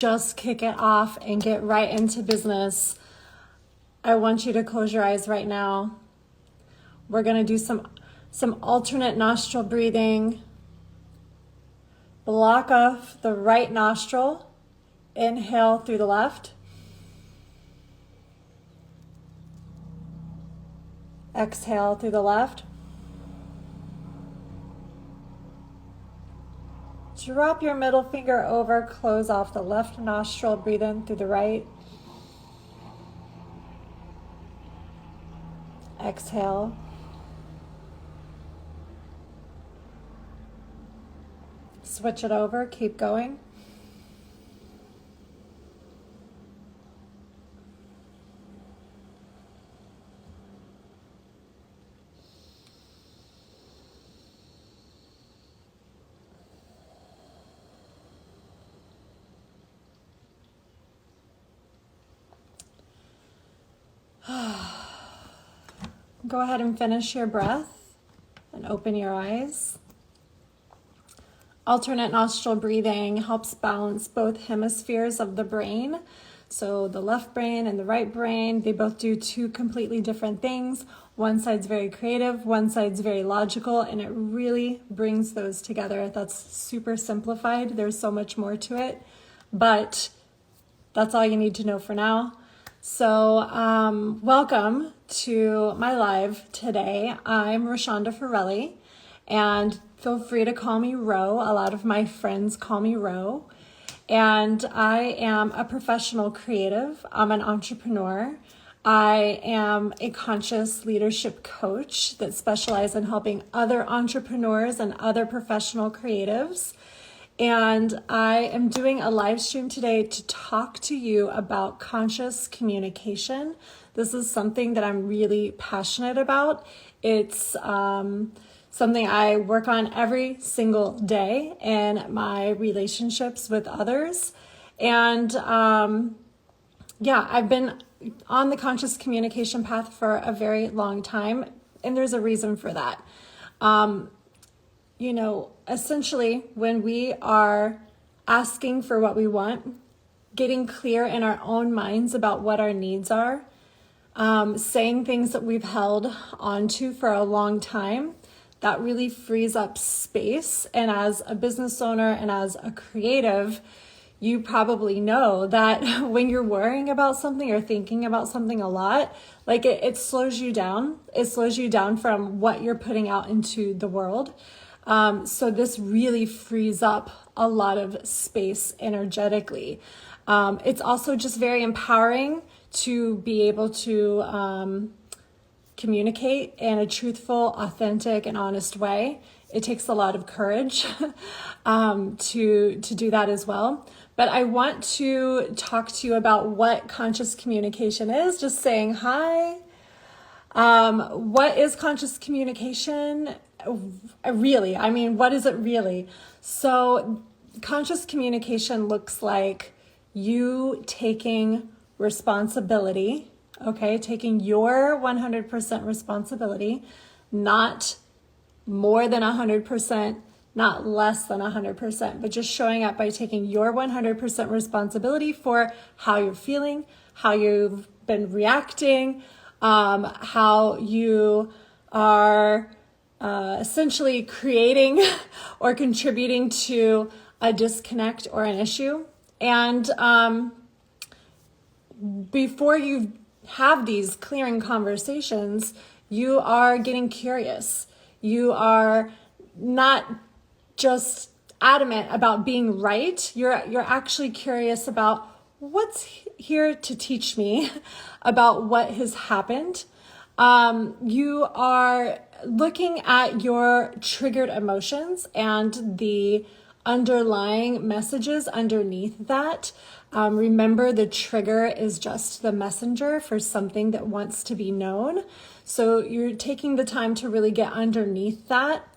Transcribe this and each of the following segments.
just kick it off and get right into business, I want you to close your eyes right now. We're going to do some alternate nostril breathing. Block off the right nostril. Inhale through the left. Exhale through the left. Drop your middle finger over, close off the left nostril, breathe in through the right. Exhale. Switch it over, keep going. Go ahead and finish your breath and open your eyes. Alternate nostril breathing helps balance both hemispheres of the brain. So the left brain and the right brain, they both do two completely different things. One side's very creative, one side's very logical, and it really brings those together. That's super simplified. There's so much more to it, but that's all you need to know for now. So welcome to my live today. I'm Rashonda Farrelly, and feel free to call me Ro. A lot of my friends call me Ro. And I am a professional creative. I'm an entrepreneur. I am a conscious leadership coach that specializes in helping other entrepreneurs and other professional creatives. And I am doing a live stream today to talk to you about conscious communication. This is something that I'm really passionate about. It's something I work on every single day in my relationships with others. And I've been on the conscious communication path for a very long time, and there's a reason for that. Essentially, when we are asking for what we want, getting clear in our own minds about what our needs are, saying things that we've held onto for a long time, that really frees up space. And as a business owner and as a creative, you probably know that when you're worrying about something or thinking about something a lot, like it slows you down. It slows you down from what you're putting out into the world. So this really frees up a lot of space energetically. It's also just very empowering to be able to communicate in a truthful, authentic, and honest way. It takes a lot of courage to do that as well. But I want to talk to you about what conscious communication is. Just saying hi. What is conscious communication? Really, what is it really? So conscious communication looks like you taking responsibility, okay? Taking your 100% responsibility, not more than 100%, not less than 100%, but just showing up by taking your 100% responsibility for how you're feeling, how you've been reacting, how you are essentially creating or contributing to a disconnect or an issue. And before you have these clearing conversations, you are getting curious. You are not just adamant about being right. You're actually curious about what's here to teach me about what has happened. You are looking at your triggered emotions and the underlying messages underneath that. Remember, the trigger is just the messenger for something that wants to be known. So you're taking the time to really get underneath that.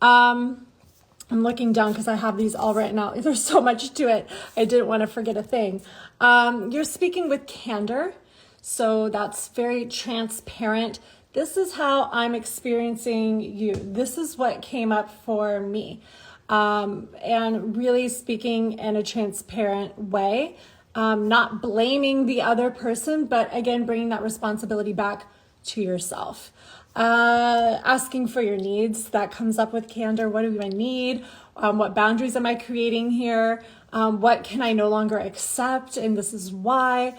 I'm looking down because I have these all written out. There's so much to it. I didn't want to forget a thing. You're speaking with candor. So that's very transparent. This is how I'm experiencing you. This is what came up for me. and really speaking in a transparent way, not blaming the other person, but again, bringing that responsibility back to yourself. Asking for your needs, that comes up with candor. What do I need? What boundaries am I creating here? What can I no longer accept? And this is why.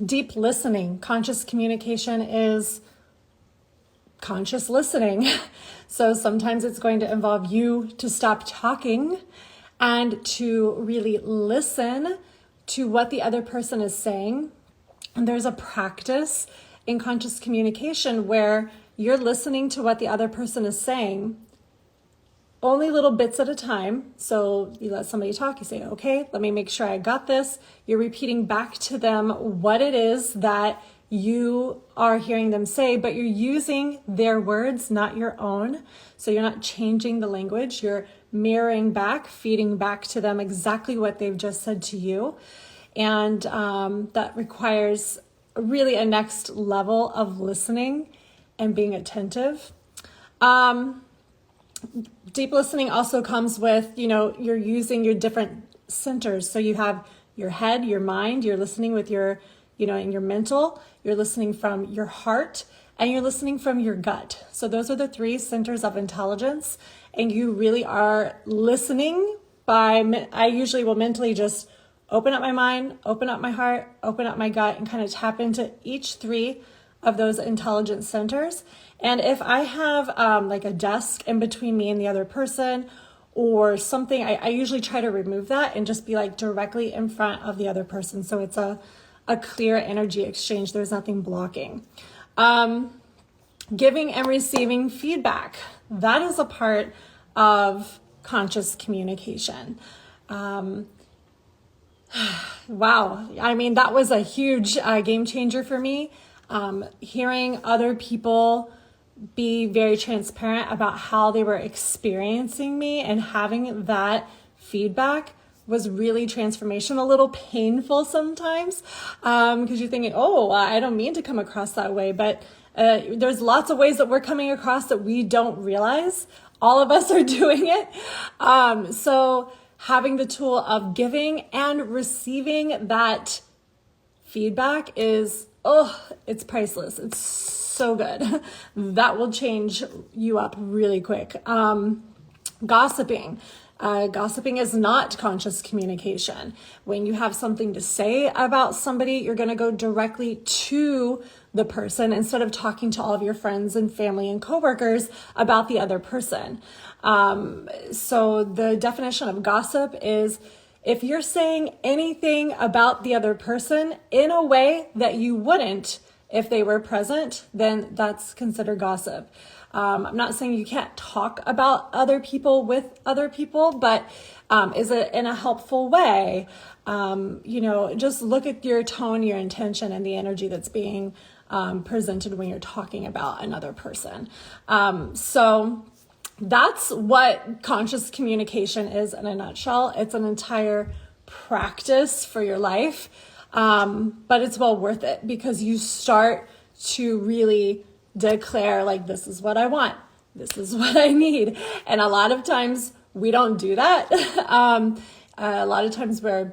Deep listening. Conscious communication is conscious listening. So sometimes it's going to involve you to stop talking and to really listen to what the other person is saying. And there's a practice in conscious communication where you're listening to what the other person is saying, only little bits at a time. So you let somebody talk, you say, okay, let me make sure I got this. You're repeating back to them what it is that you are hearing them say, but you're using their words, not your own. So you're not changing the language. You're mirroring back, feeding back to them exactly what they've just said to you. And that requires really a next level of listening and being attentive. Deep listening also comes with, you're using your different centers. So you have your head, your mind, you're listening with your, in your mental, you're listening from your heart, and you're listening from your gut. So those are the 3 centers of intelligence. And you really are listening I usually will mentally just open up my mind, open up my heart, open up my gut, and kind of tap into each 3 of those intelligence centers. And if I have like a desk in between me and the other person or something, I usually try to remove that and just be like directly in front of the other person. So it's a clear energy exchange. There's nothing blocking. Giving and receiving feedback. That is a part of conscious communication. Wow. I mean, that was a huge game changer for me. Hearing other people be very transparent about how they were experiencing me and having that feedback was really transformational, a little painful sometimes, because you're thinking, oh, I don't mean to come across that way, but there's lots of ways that we're coming across that we don't realize. All of us are doing it. So having the tool of giving and receiving that feedback is, it's priceless. It's so good. That will change you up really quick. Gossiping. Gossiping is not conscious communication. When you have something to say about somebody, you're going to go directly to the person instead of talking to all of your friends and family and coworkers about the other person. So the definition of gossip is if you're saying anything about the other person in a way that you wouldn't if they were present, then that's considered gossip. I'm not saying you can't talk about other people with other people, but is it in a helpful way? Just look at your tone, your intention, and the energy that's being presented when you're talking about another person. So that's what conscious communication is in a nutshell. It's an entire practice for your life, but it's well worth it because you start to really declare like, this is what I want. This is what I need. And a lot of times we don't do that. A lot of times we're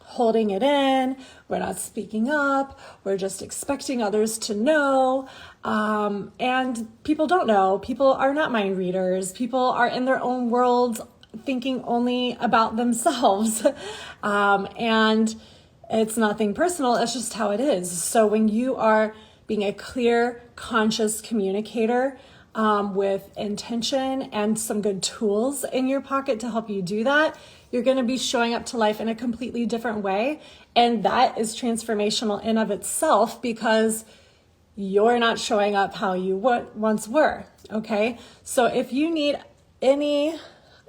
holding it in. We're not speaking up. We're just expecting others to know. And people don't know. People are not mind readers. People are in their own worlds thinking only about themselves. And it's nothing personal. It's just how it is. So when you are being a clear, conscious communicator with intention and some good tools in your pocket to help you do that, you're going to be showing up to life in a completely different way. And that is transformational in of itself because you're not showing up how you once were. Okay. So if you need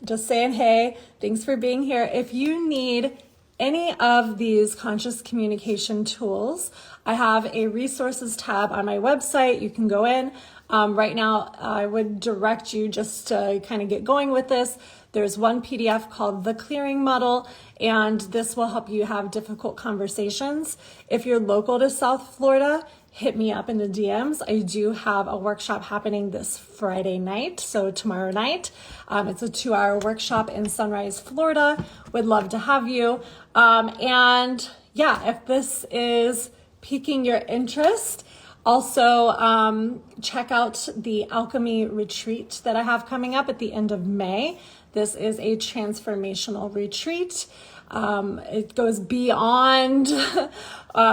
just saying, hey, thanks for being here. If you need any of these conscious communication tools, I have a resources tab on my website. You can go in. Right now, I would direct you just to kind of get going with this. There's one PDF called The Clearing Model, and this will help you have difficult conversations. If you're local to South Florida, hit me up in the DMs. I do have a workshop happening this Friday night, so tomorrow night. It's a 2-hour workshop in Sunrise, Florida. Would love to have you. And yeah, if this is piquing your interest, also check out the Alchemy Retreat that I have coming up at the end of May. This is a transformational retreat. It goes beyond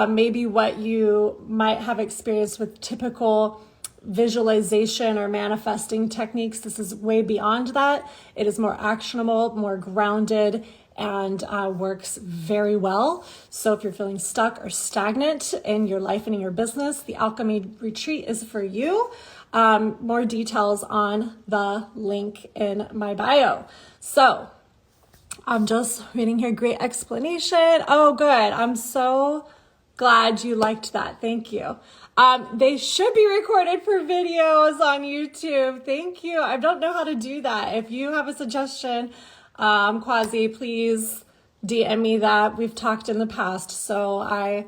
maybe what you might have experienced with typical visualization or manifesting techniques. This is way beyond that. It is more actionable, more grounded, and works very well. So if you're feeling stuck or stagnant in your life and in your business, the Alchemy Retreat is for you. More details on the link in my bio. So I'm just reading here. Great explanation. Oh, good. I'm so glad you liked that. Thank you. They should be recorded for videos on YouTube. Thank you. I don't know how to do that. If you have a suggestion, Quasi, please DM me that. We've talked in the past, so I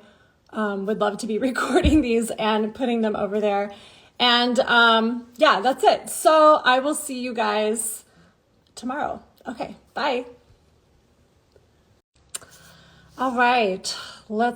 would love to be recording these and putting them over there. And yeah, that's it. So I will see you guys tomorrow. Okay, bye. All right, let's